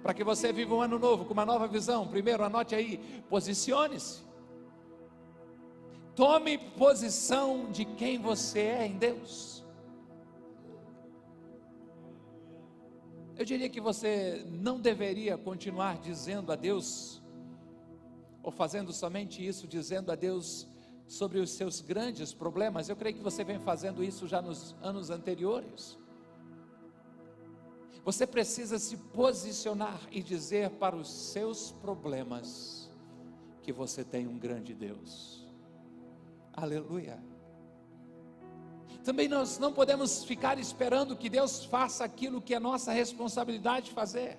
para que você viva um ano novo com uma nova visão. Primeiro, anote aí, posicione-se. Tome posição de quem você é em Deus. Eu diria que você não deveria continuar dizendo a Deus, ou fazendo somente isso, dizendo a Deus sobre os seus grandes problemas. Eu creio que você vem fazendo isso já nos anos anteriores. Você precisa se posicionar e dizer para os seus problemas que você tem um grande Deus. Aleluia. Também nós não podemos ficar esperando que Deus faça aquilo que é nossa responsabilidade fazer.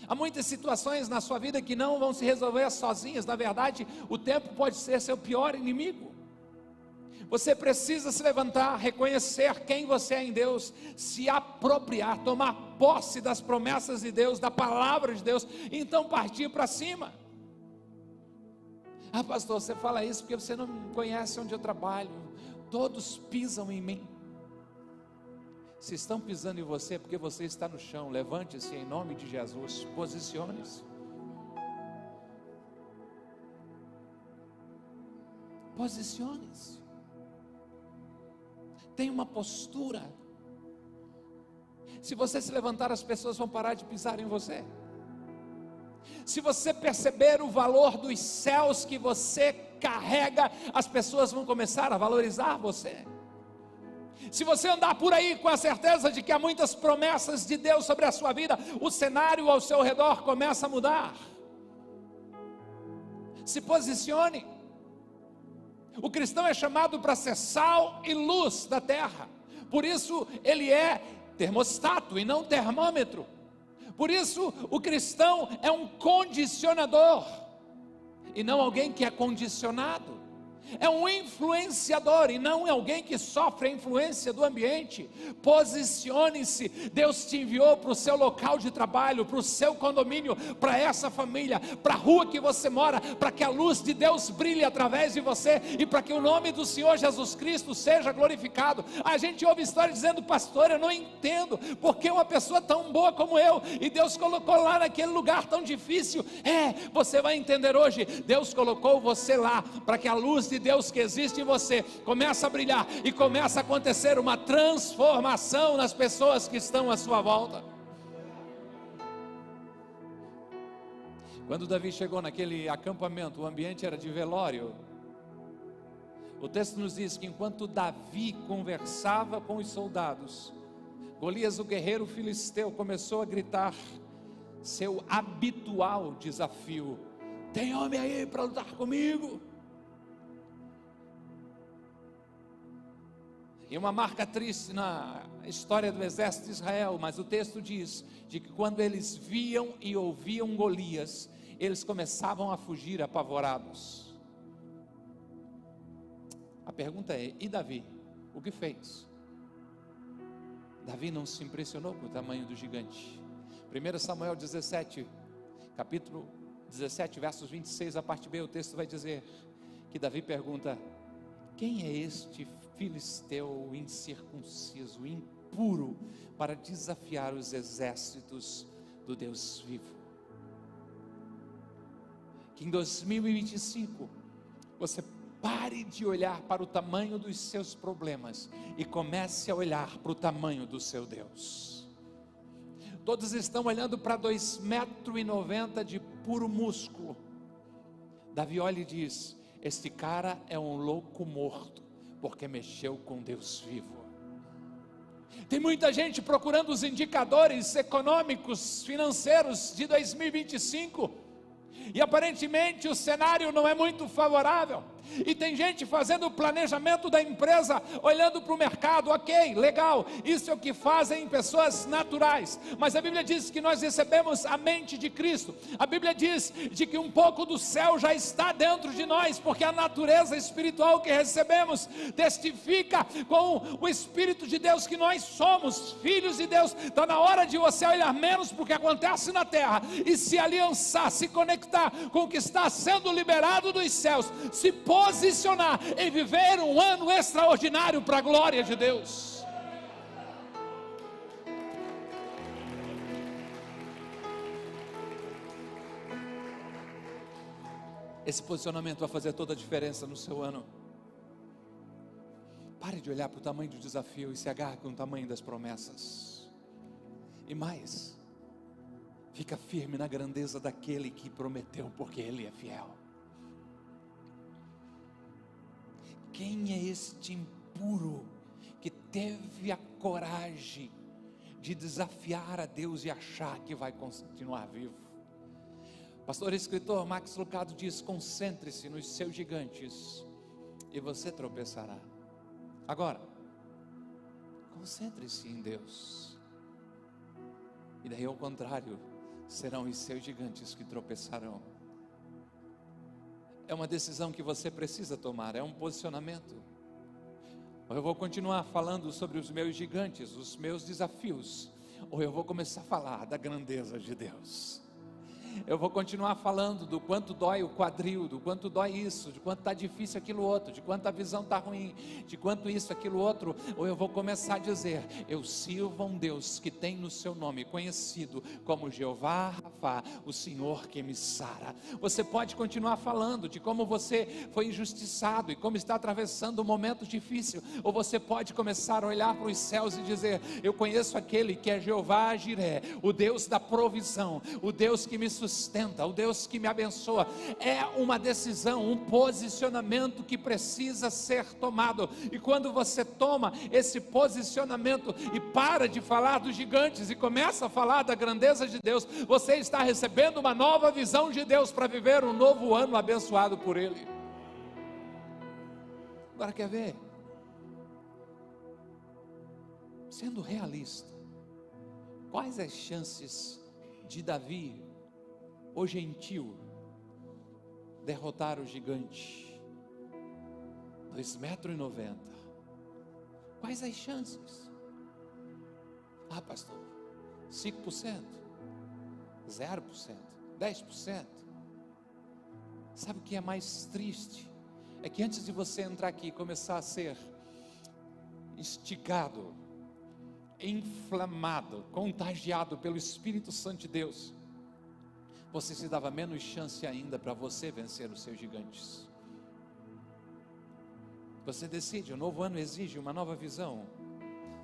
Há muitas situações na sua vida que não vão se resolver sozinhas. Na verdade, o tempo pode ser seu pior inimigo. Você precisa se levantar, reconhecer quem você é em Deus, se apropriar, tomar posse das promessas de Deus, da palavra de Deus, e então partir para cima. Ah, pastor, você fala isso porque você não conhece onde eu trabalho. Todos pisam em mim. Se estão pisando em você, é porque você está no chão. Levante-se em nome de Jesus, posicione-se. Posicione-se. Tenha uma postura. Se você se levantar, as pessoas vão parar de pisar em você. Se você perceber o valor dos céus que você carrega, as pessoas vão começar a valorizar você. Se você andar por aí com a certeza de que há muitas promessas de Deus sobre a sua vida, o cenário ao seu redor começa a mudar. Se posicione. O cristão é chamado para ser sal e luz da terra. Por isso ele é termostato e não termômetro. Por isso o cristão é um condicionador e não alguém que é condicionado. É um influenciador e não alguém que sofre a influência do ambiente. Posicione-se. Deus te enviou para o seu local de trabalho, para o seu condomínio, para essa família, para a rua que você mora, para que a luz de Deus brilhe através de você e para que o nome do Senhor Jesus Cristo seja glorificado. A gente ouve história dizendo: pastor, eu não entendo porque uma pessoa tão boa como eu e Deus colocou lá naquele lugar tão difícil. Você vai entender hoje. Deus colocou você lá para que a luz de Deus que existe em você começa a brilhar e começa a acontecer uma transformação nas pessoas que estão à sua volta. Quando Davi chegou naquele acampamento, o ambiente era de velório. O texto nos diz que enquanto Davi conversava com os soldados, Golias, o guerreiro filisteu, começou a gritar seu habitual desafio: tem homem aí para lutar comigo? E uma marca triste na história do exército de Israel, mas o texto diz de que quando eles viam e ouviam Golias, eles começavam a fugir apavorados. A pergunta é: e Davi? O que fez? Davi não se impressionou com o tamanho do gigante. 1 Samuel 17, capítulo 17, versos 26, a parte B, o texto vai dizer que Davi pergunta: quem é este filisteu incircunciso, impuro, para desafiar os exércitos do Deus vivo? Que em 2025 você pare de olhar para o tamanho dos seus problemas e comece a olhar para o tamanho do seu Deus. Todos estão olhando para 2,90 m de puro músculo. Davi olha e diz: este cara é um louco morto, porque mexeu com Deus vivo. Tem muita gente procurando os indicadores econômicos, financeiros de 2025, e aparentemente o cenário não é muito favorável. E tem gente fazendo o planejamento da empresa, olhando para o mercado. Ok, legal, isso é o que fazem pessoas naturais, mas a Bíblia diz que nós recebemos a mente de Cristo. A Bíblia diz de que um pouco do céu já está dentro de nós, porque a natureza espiritual que recebemos testifica com o Espírito de Deus que nós somos filhos de Deus. Está na hora de você olhar menos para o que acontece na terra e se aliançar, se conectar com o que está sendo liberado dos céus, se posicionar em viver um ano extraordinário para a glória de Deus. Esse posicionamento vai fazer toda a diferença no seu ano. Pare de olhar para o tamanho do desafio e se agarre com o tamanho das promessas. E mais, fica firme na grandeza daquele que prometeu, porque Ele é fiel. Quem é este impuro que teve a coragem de desafiar a Deus e achar que vai continuar vivo? Pastor e escritor Max Lucado diz: concentre-se nos seus gigantes e você tropeçará. Agora, concentre-se em Deus, e daí ao contrário, serão os seus gigantes que tropeçarão. É uma decisão que você precisa tomar, é um posicionamento. Ou eu vou continuar falando sobre os meus gigantes, os meus desafios, ou eu vou começar a falar da grandeza de Deus. Eu vou continuar falando do quanto dói o quadril, do quanto dói isso, de quanto está difícil aquilo outro, de quanto a visão está ruim, de quanto isso, aquilo outro. Ou eu vou começar a dizer: eu sirvo a um Deus que tem no seu nome conhecido como Jeová Rafá, o Senhor que me sara. Você pode continuar falando de como você foi injustiçado e como está atravessando um momento difícil. Ou você pode começar a olhar para os céus e dizer: eu conheço aquele que é Jeová Jiré, o Deus da provisão, o Deus que me sustenta, o Deus que me abençoa. É uma decisão, um posicionamento que precisa ser tomado. E quando você toma esse posicionamento e para de falar dos gigantes e começa a falar da grandeza de Deus, você está recebendo uma nova visão de Deus para viver um novo ano abençoado por Ele. Agora quer ver? Sendo realista, quais as chances de Davi, o gentil, derrotar o gigante? 2,90 m. Quais as chances? Ah, pastor, 5%, 0%, 10%. Sabe o que é mais triste? É que antes de você entrar aqui e começar a ser instigado, inflamado, contagiado pelo Espírito Santo de Deus, você se dava menos chance ainda para você vencer os seus gigantes. Você decide, o novo ano exige uma nova visão,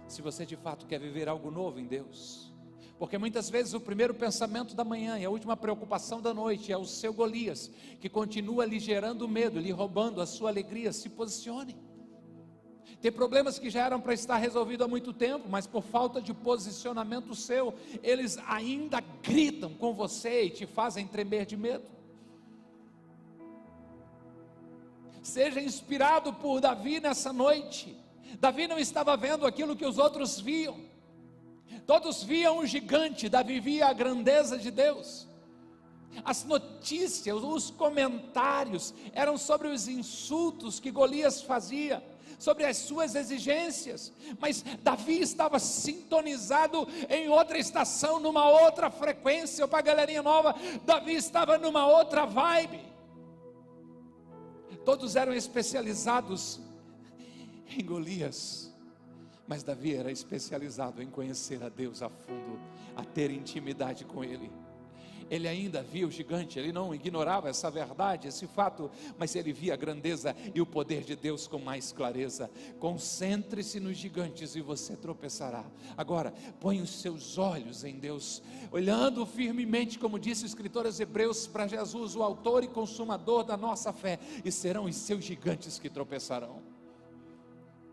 se você de fato quer viver algo novo em Deus. Porque muitas vezes o primeiro pensamento da manhã e a última preocupação da noite é o seu Golias, que continua lhe gerando medo, lhe roubando a sua alegria. Se posicione. Tem problemas que já eram para estar resolvidos há muito tempo, mas por falta de posicionamento seu, eles ainda gritam com você e te fazem tremer de medo. Seja inspirado por Davi nessa noite. Davi não estava vendo aquilo que os outros viam. Todos viam um gigante, Davi via a grandeza de Deus. As notícias, os comentários eram sobre os insultos que Golias fazia, sobre as suas exigências, mas Davi estava sintonizado em outra estação, numa outra frequência. Para a galerinha nova, Davi estava numa outra vibe. Todos eram especializados em Golias, mas Davi era especializado em conhecer a Deus a fundo, a ter intimidade com Ele. Ele ainda via o gigante, ele não ignorava essa verdade, esse fato, mas ele via a grandeza e o poder de Deus com mais clareza. Concentre-se nos gigantes e você tropeçará. Agora, põe os seus olhos em Deus, olhando firmemente, como disse o escritor aos Hebreus, para Jesus, o autor e consumador da nossa fé, e serão os seus gigantes que tropeçarão.